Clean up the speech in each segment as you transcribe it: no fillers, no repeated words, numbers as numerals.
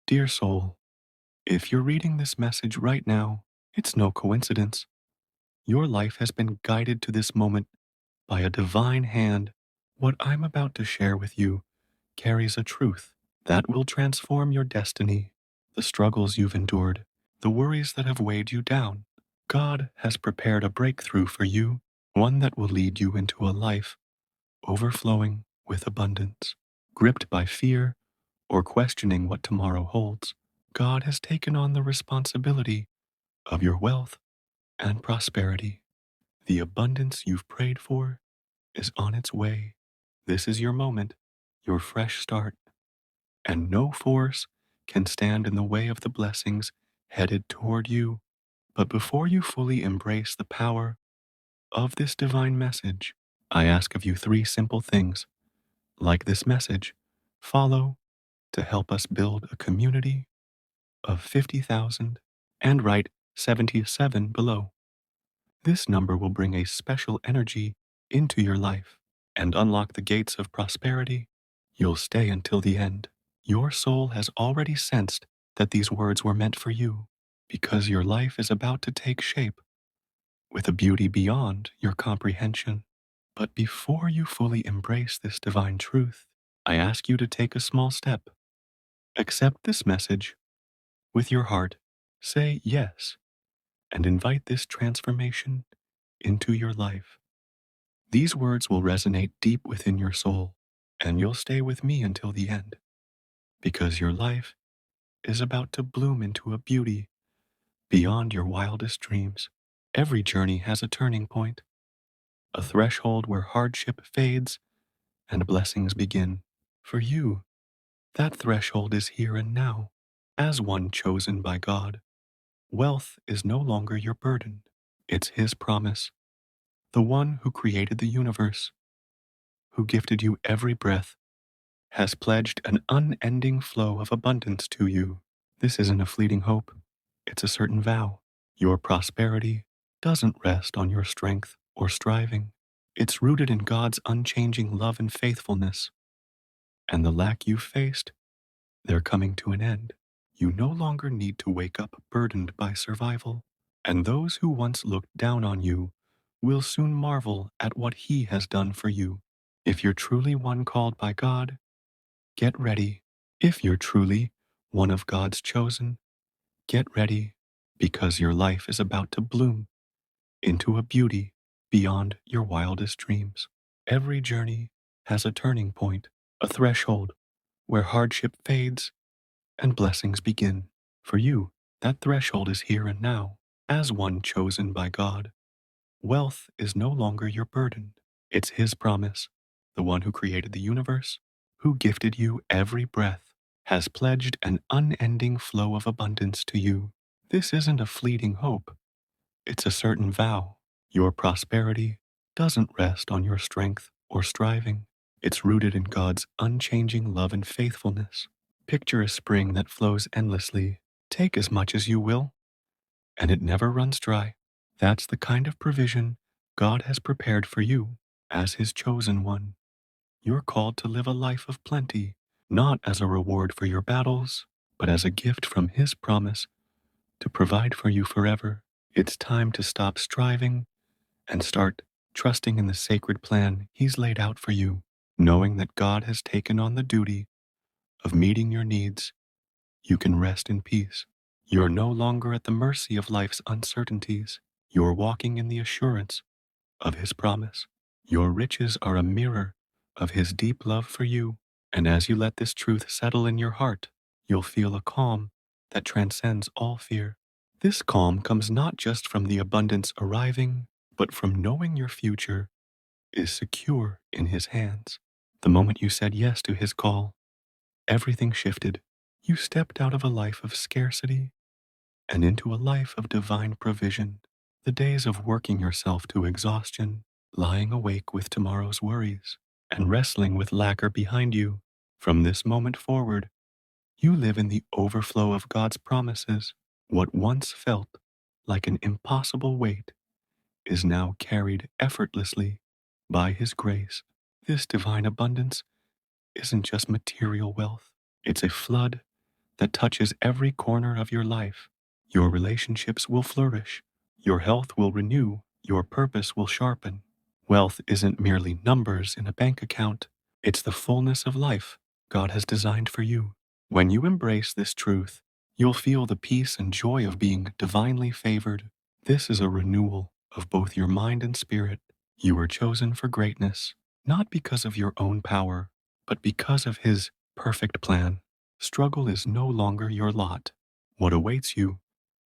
Dear soul, if you're reading this message right now, it's no coincidence. Your life has been guided to this moment by a divine hand. What I'm about to share with you carries a truth that will transform your destiny, the struggles you've endured, the worries that have weighed you down. God has prepared a breakthrough for you, one that will lead you into a life overflowing with abundance. Gripped by fear or questioning what tomorrow holds, God has taken on the responsibility of your wealth and prosperity. The abundance you've prayed for is on its way. This is your moment, your fresh start, and no force can stand in the way of the blessings headed toward you. But before you fully embrace the power of this divine message, I ask of you three simple things. Like this message, follow to help us build a community of 50,000 and write 77 below. This number will bring a special energy into your life and unlock the gates of prosperity. You'll stay until the end. Your soul has already sensed that these words were meant for you because your life is about to take shape with a beauty beyond your comprehension. But before you fully embrace this divine truth, I ask you to take a small step. Accept this message with your heart. Say yes and invite this transformation into your life. These words will resonate deep within your soul, and you'll stay with me until the end, because your life is about to bloom into a beauty beyond your wildest dreams. Every journey has a turning point, a threshold where hardship fades and blessings begin. For you, that threshold is here and now. As one chosen by God, wealth is no longer your burden. It's His promise. The one who created the universe, who gifted you every breath, has pledged an unending flow of abundance to you. This isn't a fleeting hope, it's a certain vow. Your prosperity doesn't rest on your strength or striving. It's rooted in God's unchanging love and faithfulness. And the lack you faced, they're coming to an end. You no longer need to wake up burdened by survival. And those who once looked down on you will soon marvel at what He has done for you. If you're truly one called by God, get ready. If you're truly one of God's chosen, get ready, because your life is about to bloom into a beauty beyond your wildest dreams. Every journey has a turning point, a threshold where hardship fades and blessings begin. For you, that threshold is here and now. As one chosen by God, wealth is no longer your burden. It's His promise. The one who created the universe, who gifted you every breath, has pledged an unending flow of abundance to you. This isn't a fleeting hope, it's a certain vow. Your prosperity doesn't rest on your strength or striving. It's rooted in God's unchanging love and faithfulness. Picture a spring that flows endlessly. Take as much as you will, and it never runs dry. That's the kind of provision God has prepared for you as His chosen one. You're called to live a life of plenty, not as a reward for your battles, but as a gift from His promise to provide for you forever. It's time to stop striving and start trusting in the sacred plan He's laid out for you, knowing that God has taken on the duty of meeting your needs. You can rest in peace. You're no longer at the mercy of life's uncertainties. You're walking in the assurance of His promise. Your riches are a mirror of His deep love for you. And as you let this truth settle in your heart, you'll feel a calm that transcends all fear. This calm comes not just from the abundance arriving, but from knowing your future is secure in His hands. The moment you said yes to His call, everything shifted. You stepped out of a life of scarcity and into a life of divine provision. The days of working yourself to exhaustion, lying awake with tomorrow's worries, and wrestling with lack are behind you. From this moment forward, you live in the overflow of God's promises. What once felt like an impossible weight is now carried effortlessly by His grace. This divine abundance isn't just material wealth, it's a flood that touches every corner of your life. Your relationships will flourish. Your health will renew. Your purpose will sharpen. Wealth isn't merely numbers in a bank account. It's the fullness of life God has designed for you. When you embrace this truth, you'll feel the peace and joy of being divinely favored. This is a renewal of both your mind and spirit. You were chosen for greatness, not because of your own power, but because of His perfect plan. Struggle is no longer your lot. What awaits you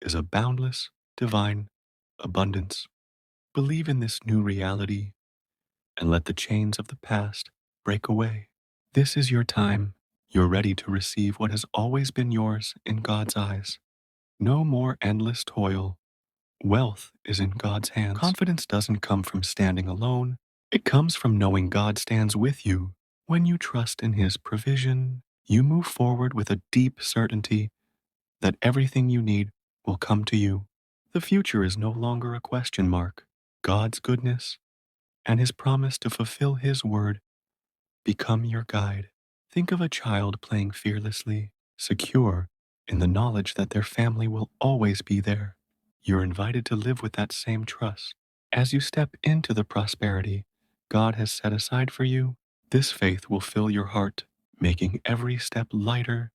is a boundless, divine abundance. Believe in this new reality and let the chains of the past break away. This is your time. You're ready to receive what has always been yours in God's eyes. No more endless toil. Wealth is in God's hands. Confidence doesn't come from standing alone. It comes from knowing God stands with you. When you trust in His provision, you move forward with a deep certainty that everything you need will come to you. The future is no longer a question mark. God's goodness and His promise to fulfill His word become your guide. Think of a child playing fearlessly, secure in the knowledge that their family will always be there. You're invited to live with that same trust. As you step into the prosperity God has set aside for you, this faith will fill your heart, making every step lighter,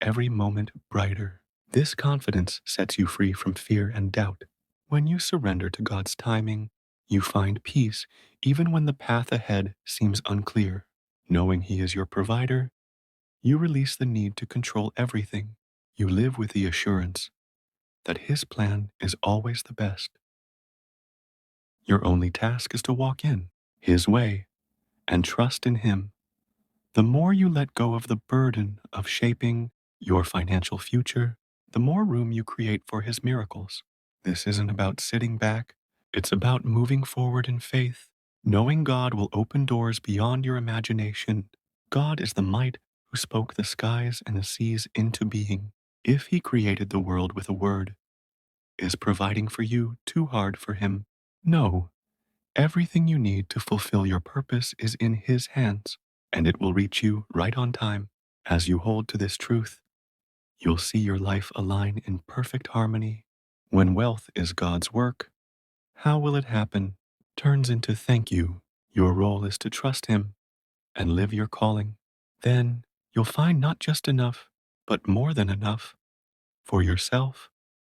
every moment brighter. This confidence sets you free from fear and doubt. When you surrender to God's timing, you find peace even when the path ahead seems unclear. Knowing He is your provider, you release the need to control everything. You live with the assurance that His plan is always the best. Your only task is to walk in His way and trust in Him. The more you let go of the burden of shaping your financial future, the more room you create for His miracles. This isn't about sitting back, it's about moving forward in faith, knowing God will open doors beyond your imagination. God is the might who spoke the skies and the seas into being. If He created the world with a word, is providing for you too hard for Him? No. Everything you need to fulfill your purpose is in His hands, and it will reach you right on time. As you hold to this truth, you'll see your life align in perfect harmony. When wealth is God's work, how will it happen? Turns into thank you. Your role is to trust Him and live your calling. Then you'll find not just enough, but more than enough for yourself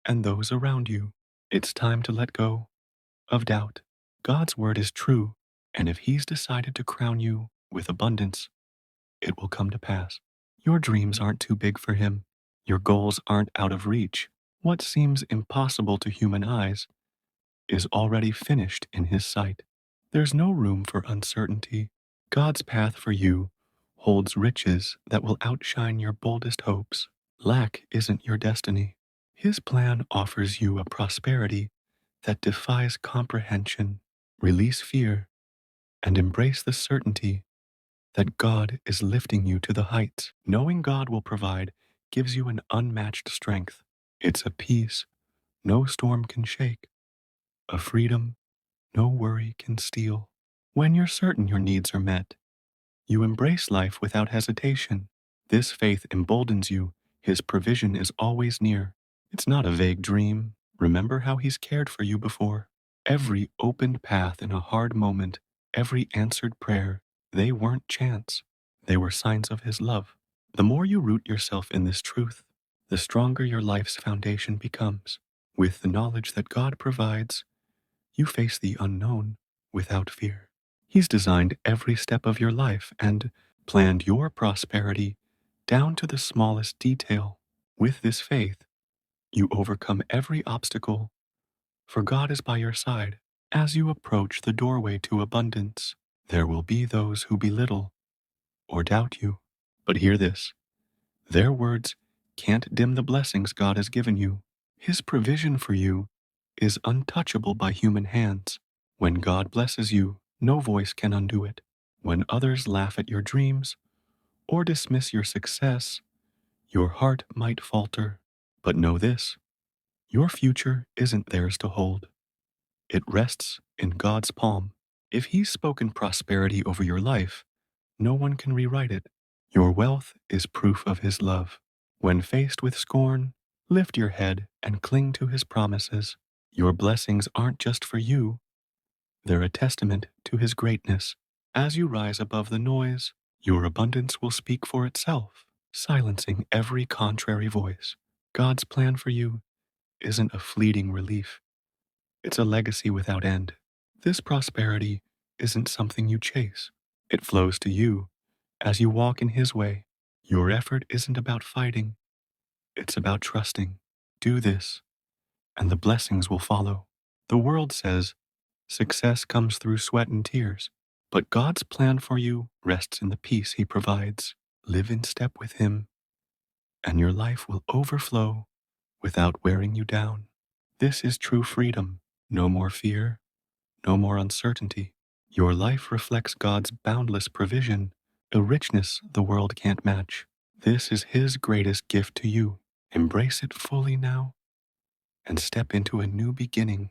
and those around you. It's time to let go of doubt. God's word is true, and if He's decided to crown you with abundance, it will come to pass. Your dreams aren't too big for Him. Your goals aren't out of reach. What seems impossible to human eyes is already finished in His sight. There's no room for uncertainty. God's path for you holds riches that will outshine your boldest hopes. Lack isn't your destiny. His plan offers you a prosperity that defies comprehension. Release fear and embrace the certainty that God is lifting you to the heights. Knowing God will provide gives you an unmatched strength. It's a peace no storm can shake, a freedom no worry can steal. When you're certain your needs are met, you embrace life without hesitation. This faith emboldens you. His provision is always near. It's not a vague dream. Remember how He's cared for you before. Every opened path in a hard moment, every answered prayer, they weren't chance. They were signs of His love. The more you root yourself in this truth, the stronger your life's foundation becomes. With the knowledge that God provides, you face the unknown without fear. He's designed every step of your life and planned your prosperity down to the smallest detail. With this faith, you overcome every obstacle, for God is by your side. As you approach the doorway to abundance, there will be those who belittle or doubt you. But hear this, their words can't dim the blessings God has given you. His provision for you is untouchable by human hands. When God blesses you, no voice can undo it. When others laugh at your dreams or dismiss your success, your heart might falter. But know this, your future isn't theirs to hold. It rests in God's palm. If He's spoken prosperity over your life, no one can rewrite it. Your wealth is proof of His love. When faced with scorn, lift your head and cling to his promises. Your blessings aren't just for you, they're a testament to his greatness. As you rise above the noise, your abundance will speak for itself, silencing every contrary voice. God's plan for you isn't a fleeting relief, it's a legacy without end. This prosperity isn't something you chase, it flows to you as you walk in his way. Your effort isn't about fighting, it's about trusting. Do this, and the blessings will follow. The world says success comes through sweat and tears, but God's plan for you rests in the peace he provides. Live in step with him, and your life will overflow without wearing you down. This is true freedom. No more fear, no more uncertainty. Your life reflects God's boundless provision, a richness the world can't match. This is his greatest gift to you. Embrace it fully now and step into a new beginning